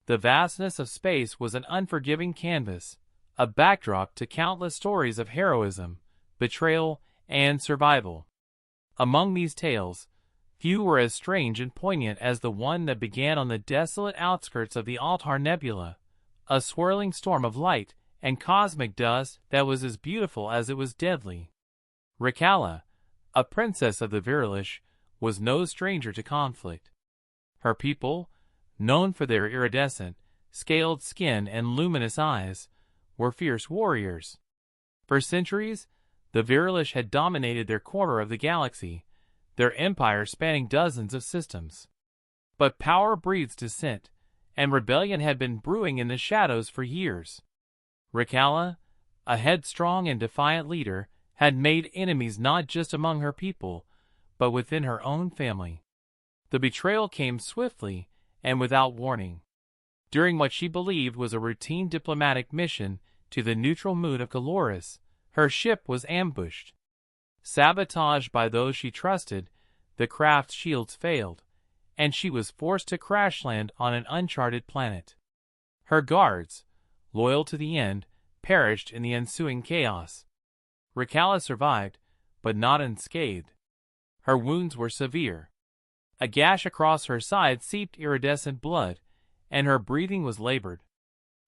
The vastness of space was an unforgiving canvas, a backdrop to countless stories of heroism, betrayal, and survival. Among these tales, few were as strange and poignant as the one that began on the desolate outskirts of the Altar Nebula, a swirling storm of light and cosmic dust that was as beautiful as it was deadly. Recalla, a princess of the Virilish, was no stranger to conflict. Her people, known for their iridescent, scaled skin and luminous eyes, were fierce warriors. For centuries, the Virilish had dominated their corner of the galaxy, their empire spanning dozens of systems. But power breeds dissent, and rebellion had been brewing in the shadows for years. Recalla, a headstrong and defiant leader, had made enemies not just among her people, but within her own family. The betrayal came swiftly and without warning. During what she believed was a routine diplomatic mission to the neutral moon of Caloris, her ship was ambushed. Sabotaged by those she trusted, the craft's shields failed, and she was forced to crash land on an uncharted planet. Her guards, loyal to the end, perished in the ensuing chaos. Recalla survived, but not unscathed. Her wounds were severe. A gash across her side seeped iridescent blood, and her breathing was labored.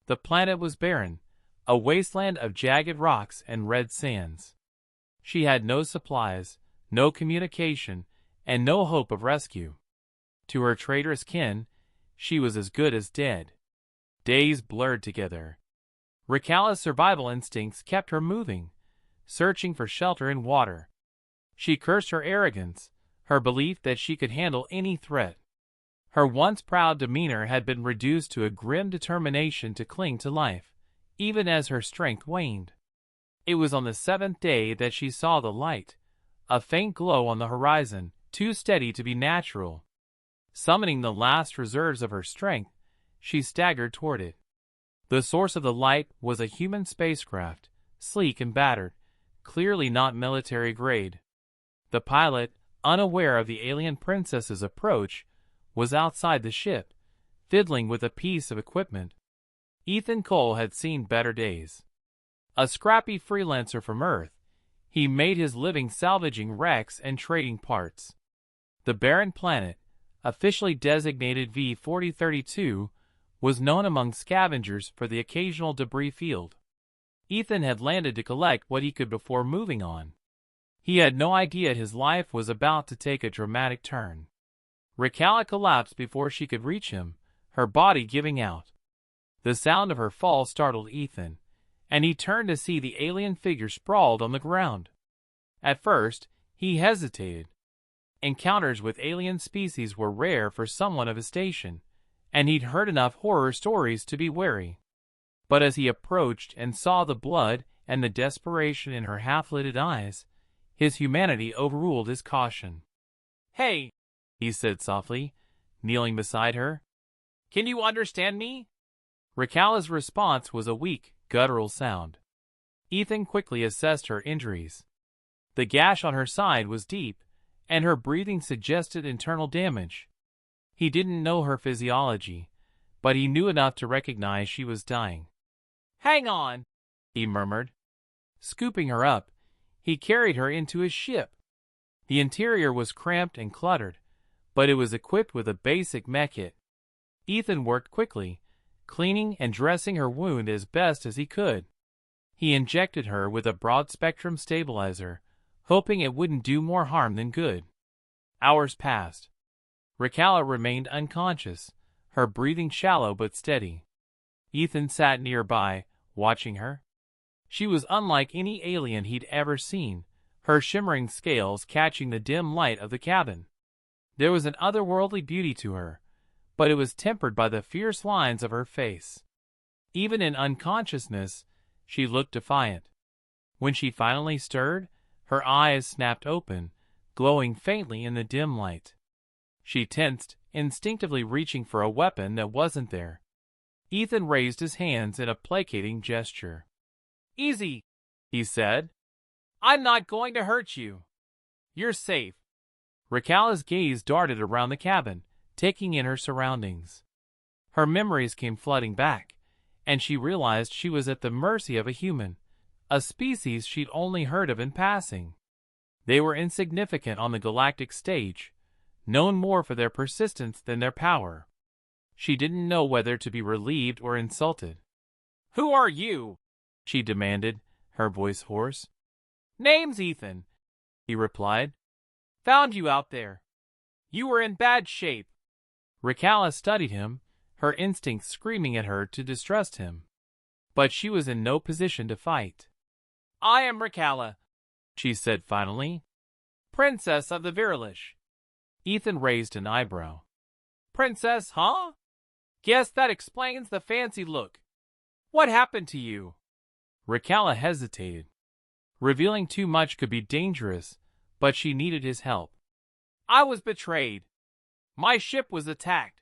The planet was barren, a wasteland of jagged rocks and red sands. She had no supplies, no communication, and no hope of rescue. To her traitorous kin, she was as good as dead. Days blurred together. Recalla's survival instincts kept her moving, searching for shelter and water. She cursed her arrogance, her belief that she could handle any threat. Her once proud demeanor had been reduced to a grim determination to cling to life, even as her strength waned. It was on the seventh day that she saw the light, a faint glow on the horizon, too steady to be natural. Summoning the last reserves of her strength, she staggered toward it. The source of the light was a human spacecraft, sleek and battered, clearly not military grade. The pilot, unaware of the alien princess's approach, was outside the ship, fiddling with a piece of equipment. Ethan Cole had seen better days. A scrappy freelancer from Earth, he made his living salvaging wrecks and trading parts. The barren planet, officially designated V4032, was known among scavengers for the occasional debris field. Ethan had landed to collect what he could before moving on. He had no idea his life was about to take a dramatic turn. Recalla collapsed before she could reach him, her body giving out. The sound of her fall startled Ethan, and he turned to see the alien figure sprawled on the ground. At first, he hesitated. Encounters with alien species were rare for someone of his station, and he'd heard enough horror stories to be wary. But as he approached and saw the blood and the desperation in her half-lidded eyes, his humanity overruled his caution. "Hey," he said softly, kneeling beside her. "Can you understand me?" Recalla's response was a weak, guttural sound. Ethan quickly assessed her injuries. The gash on her side was deep, and her breathing suggested internal damage. He didn't know her physiology, but he knew enough to recognize she was dying. "Hang on," he murmured. Scooping her up, he carried her into his ship. The interior was cramped and cluttered, but it was equipped with a basic mech kit. Ethan worked quickly, cleaning and dressing her wound as best as he could. He injected her with a broad-spectrum stabilizer, hoping it wouldn't do more harm than good. Hours passed. Recalla remained unconscious, her breathing shallow but steady. Ethan sat nearby, watching her. She was unlike any alien he'd ever seen, her shimmering scales catching the dim light of the cabin. There was an otherworldly beauty to her, but it was tempered by the fierce lines of her face. Even in unconsciousness, she looked defiant. When she finally stirred, her eyes snapped open, glowing faintly in the dim light. She tensed, instinctively reaching for a weapon that wasn't there. Ethan raised his hands in a placating gesture. "Easy," he said. "I'm not going to hurt you. You're safe." Recalla's gaze darted around the cabin, taking in her surroundings. Her memories came flooding back, and she realized she was at the mercy of a human, a species she'd only heard of in passing. They were insignificant on the galactic stage, known more for their persistence than their power. She didn't know whether to be relieved or insulted. "Who are you?" she demanded, her voice hoarse. "Name's Ethan," he replied. "Found you out there. You were in bad shape." Recalla studied him, her instincts screaming at her to distrust him. But she was in no position to fight. "I am Recalla," she said finally. "Princess of the Virilish." Ethan raised an eyebrow. "Princess, huh? Guess that explains the fancy look. What happened to you?" Recalla hesitated. Revealing too much could be dangerous, but she needed his help. "I was betrayed. My ship was attacked.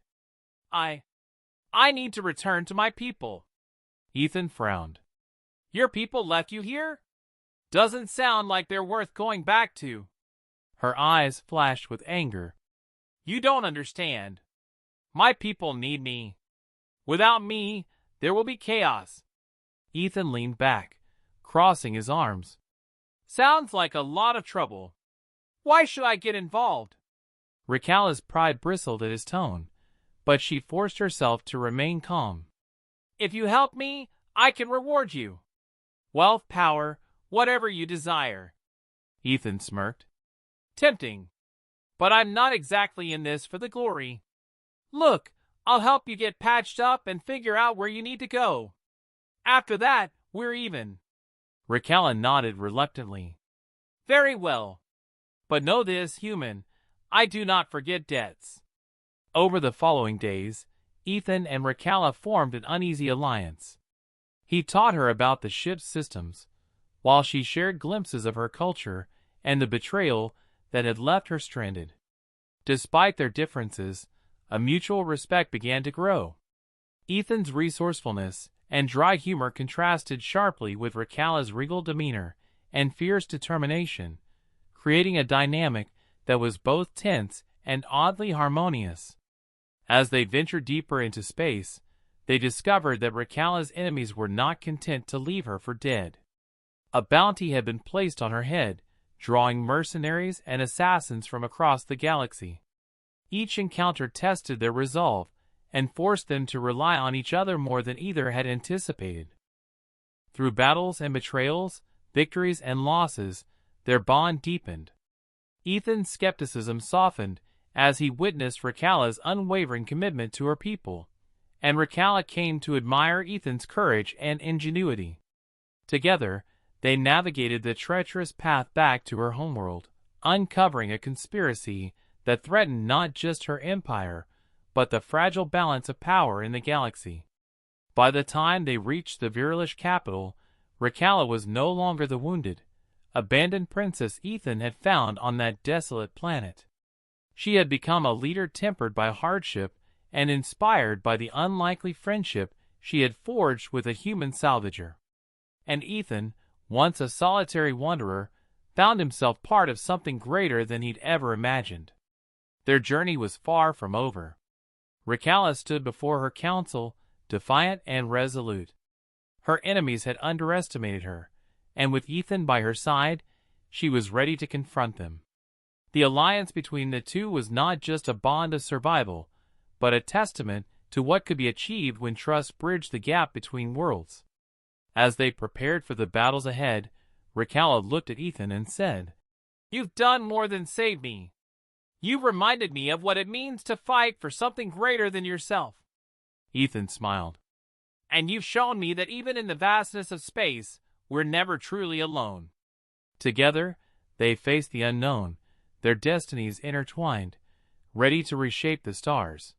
I need to return to my people." Ethan frowned. "Your people left you here? Doesn't sound like they're worth going back to." Her eyes flashed with anger. "You don't understand. My people need me. Without me, there will be chaos." Ethan leaned back, crossing his arms. "Sounds like a lot of trouble. Why should I get involved?" Recalla's pride bristled at his tone, but she forced herself to remain calm. "If you help me, I can reward you. Wealth, power, whatever you desire." Ethan smirked. "Tempting. But I'm not exactly in this for the glory. Look, I'll help you get patched up and figure out where you need to go. After that, we're even." Recalla nodded reluctantly. "Very well. But know this, human, I do not forget debts." Over the following days, Ethan and Recalla formed an uneasy alliance. He taught her about the ship's systems, while she shared glimpses of her culture and the betrayal that had left her stranded. Despite their differences, a mutual respect began to grow. Ethan's resourcefulness and dry humor contrasted sharply with Recalla's regal demeanor and fierce determination, creating a dynamic that was both tense and oddly harmonious. As they ventured deeper into space, they discovered that Recalla's enemies were not content to leave her for dead. A bounty had been placed on her head, drawing mercenaries and assassins from across the galaxy. Each encounter tested their resolve and forced them to rely on each other more than either had anticipated. Through battles and betrayals, victories and losses, their bond deepened. Ethan's skepticism softened as he witnessed Recalla's unwavering commitment to her people, and Recalla came to admire Ethan's courage and ingenuity. Together, they navigated the treacherous path back to her homeworld, uncovering a conspiracy that threatened not just her empire, but the fragile balance of power in the galaxy. By the time they reached the Virilish capital, Recalla was no longer the wounded, abandoned princess Ethan had found on that desolate planet. She had become a leader tempered by hardship and inspired by the unlikely friendship she had forged with a human salvager. And Ethan, once a solitary wanderer, found himself part of something greater than he'd ever imagined. Their journey was far from over. Recalla stood before her council, defiant and resolute. Her enemies had underestimated her, and with Ethan by her side, she was ready to confront them. The alliance between the two was not just a bond of survival, but a testament to what could be achieved when trust bridged the gap between worlds. As they prepared for the battles ahead, Recalla looked at Ethan and said, "You've done more than save me. You reminded me of what it means to fight for something greater than yourself." Ethan smiled. "And you've shown me that even in the vastness of space, we're never truly alone." Together, they faced the unknown, their destinies intertwined, ready to reshape the stars.